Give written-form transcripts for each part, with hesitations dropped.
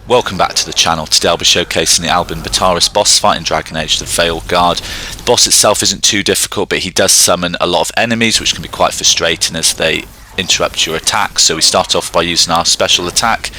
Welcome back to the channel. Today I'll be showcasing the Albin Bataris boss fight in Dragon Age the Veilguard. The boss itself isn't too difficult, but he does summon a lot of enemies, which can be quite frustrating as they interrupt your attack. So we start off by using our special attack,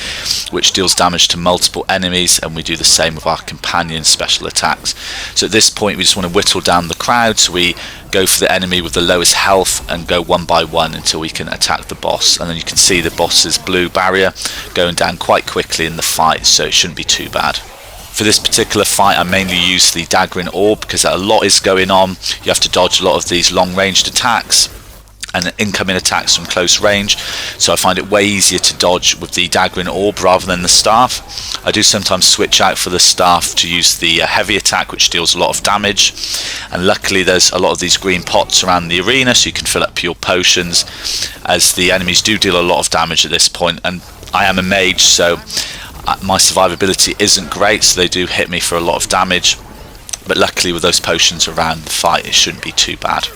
which deals damage to multiple enemies, and we do the same with our companion special attacks. So at this point we just want to whittle down the crowd, so we go for the enemy with the lowest health and go one by one until we can attack the boss. And then you can see the boss's blue barrier going down quite quickly in the fight, so it shouldn't be too bad. For this particular fight I mainly use the daggering orb because a lot is going on. You have to dodge a lot of these long ranged attacks and incoming attacks from close range, so I find it way easier to dodge with the daggering orb rather than the staff. I do sometimes switch out for the staff to use the heavy attack, which deals a lot of damage, and luckily there's a lot of these green pots around the arena so you can fill up your potions, as the enemies do deal a lot of damage at this point, and I am a mage, so my survivability isn't great, so they do hit me for a lot of damage, but luckily with those potions around the fight it shouldn't be too bad.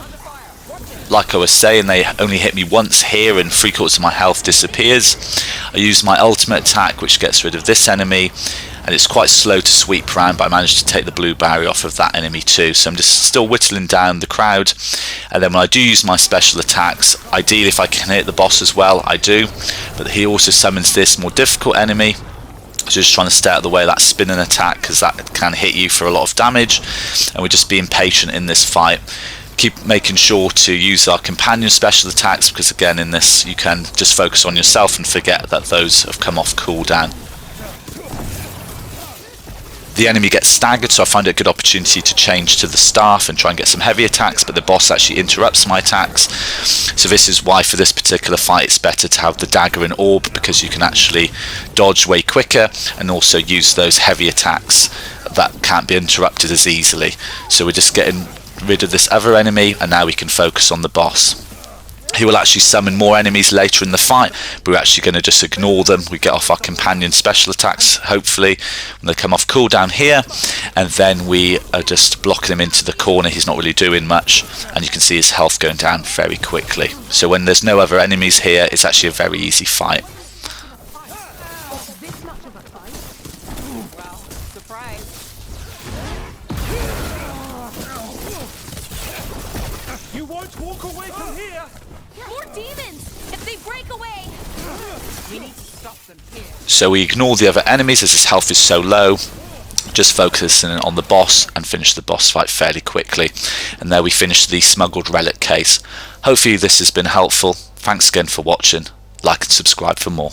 Like I was saying, they only hit me once here and 3/4 of my health disappears. I use my ultimate attack, which gets rid of this enemy, and it's quite slow to sweep around, but I managed to take the blue barrier off of that enemy too. So I'm just still whittling down the crowd, and then when I do use my special attacks, ideally if I can hit the boss as well, I do, but he also summons this more difficult enemy. So just trying to stay out of the way of that spinning attack, because that can hit you for a lot of damage, and we're just being patient in this fight. Keep making sure to use our companion special attacks, because again in this you can just focus on yourself and forget that those have come off cooldown. The enemy gets staggered, so I find it a good opportunity to change to the staff and try and get some heavy attacks, but the boss actually interrupts my attacks. So this is why for this particular fight it's better to have the dagger and orb, because you can actually dodge way quicker and also use those heavy attacks that can't be interrupted as easily. So we're just getting rid of this other enemy, and now we can focus on the boss. He will actually summon more enemies later in the fight, but we're actually going to just ignore them. We get off our companion special attacks hopefully when they come off cooldown here, and then we are just blocking him into the corner. He's not really doing much, and you can see his health going down very quickly. So when there's no other enemies here, it's actually a very easy fight. You won't walk away from here! More demons! If they break away! We need to stop them here. So we ignore the other enemies as his health is so low, just focusing on the boss and finish the boss fight fairly quickly. And there we finish the smuggled relic case. Hopefully this has been helpful. Thanks again for watching. Like and subscribe for more.